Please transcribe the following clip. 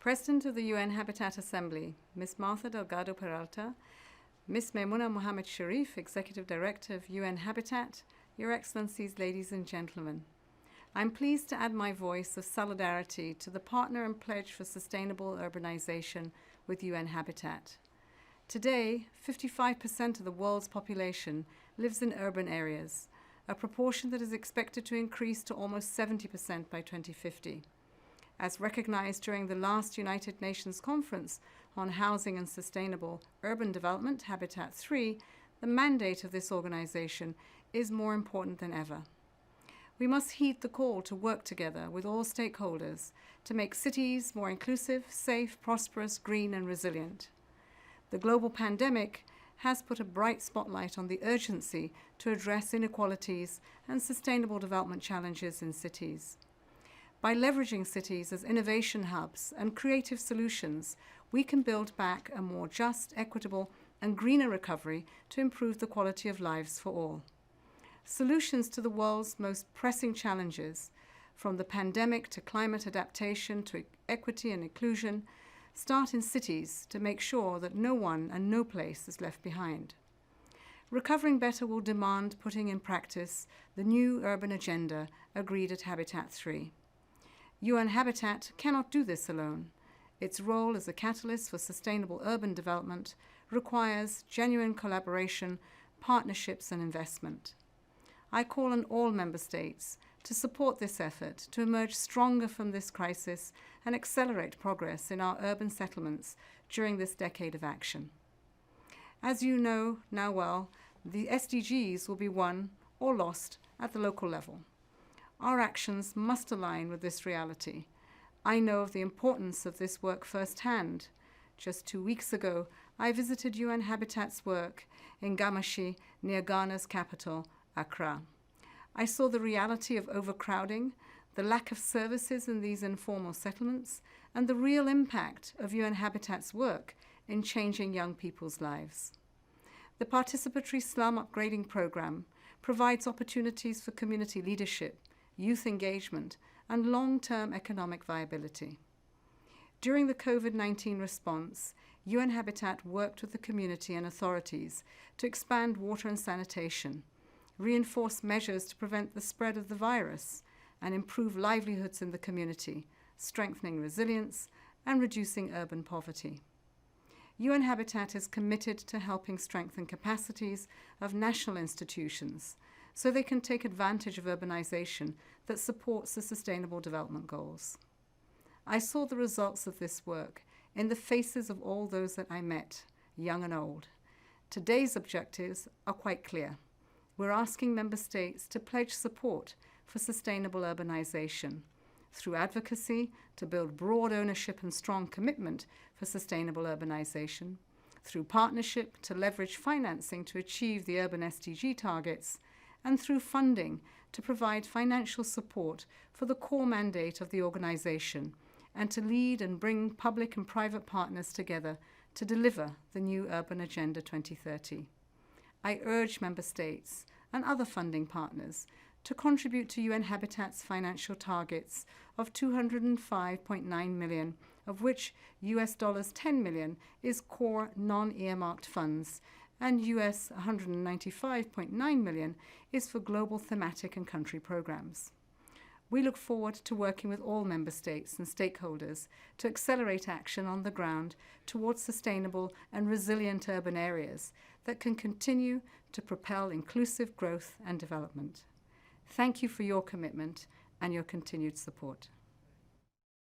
President of the UN Habitat Assembly, Ms. Martha Delgado Peralta, Ms. Maimuna Mohammed Sharif, Executive Director of UN Habitat, Your Excellencies, ladies and gentlemen. I'm pleased to add my voice of solidarity to the partner and pledge for sustainable urbanization with UN Habitat. Today, 55% of the world's population lives in urban areas, a proportion that is expected to increase to almost 70% by 2050. As recognized during the last United Nations Conference on Housing and Sustainable Urban Development, Habitat 3, the mandate of this organization is more important than ever. We must heed the call to work together with all stakeholders to make cities more inclusive, safe, prosperous, green, and resilient. The global pandemic has put a bright spotlight on the urgency to address inequalities and sustainable development challenges in cities. By leveraging cities as innovation hubs and creative solutions, we can build back a more just, equitable, and greener recovery to improve the quality of lives for all. Solutions to the world's most pressing challenges, from the pandemic to climate adaptation to equity and inclusion, start in cities to make sure that no one and no place is left behind. Recovering better will demand putting in practice the new urban agenda agreed at Habitat 3. UN Habitat cannot do this alone. Its role as a catalyst for sustainable urban development requires genuine collaboration, partnerships, and investment. I call on all member states to support this effort to emerge stronger from this crisis and accelerate progress in our urban settlements during this decade of action. As you know now well, the SDGs will be won or lost at the local level. Our actions must align with this reality. I know of the importance of this work firsthand. Just 2 weeks ago, I visited UN Habitat's work in Gamashi, near Ghana's capital, Accra. I saw the reality of overcrowding, the lack of services in these informal settlements, and the real impact of UN Habitat's work in changing young people's lives. The participatory slum upgrading program provides opportunities for community leadership, youth engagement, and long-term economic viability. During the COVID-19 response, UN Habitat worked with the community and authorities to expand water and sanitation, reinforce measures to prevent the spread of the virus, and improve livelihoods in the community, strengthening resilience and reducing urban poverty. UN Habitat is committed to helping strengthen capacities of national institutions so they can take advantage of urbanization that supports the Sustainable Development Goals. I saw the results of this work in the faces of all those that I met, young and old. Today's objectives are quite clear. We're asking member states to pledge support for sustainable urbanization through advocacy to build broad ownership and strong commitment for sustainable urbanization, through partnership to leverage financing to achieve the urban SDG targets, and through funding to provide financial support for the core mandate of the organization and to lead and bring public and private partners together to deliver the new Urban Agenda 2030. I urge member states and other funding partners to contribute to UN Habitat's financial targets of $205.9 million, of which US $10 million is core non-earmarked funds, and US $195.9 million is for global thematic and country programs. We look forward to working with all member states and stakeholders to accelerate action on the ground towards sustainable and resilient urban areas that can continue to propel inclusive growth and development. Thank you for your commitment and your continued support.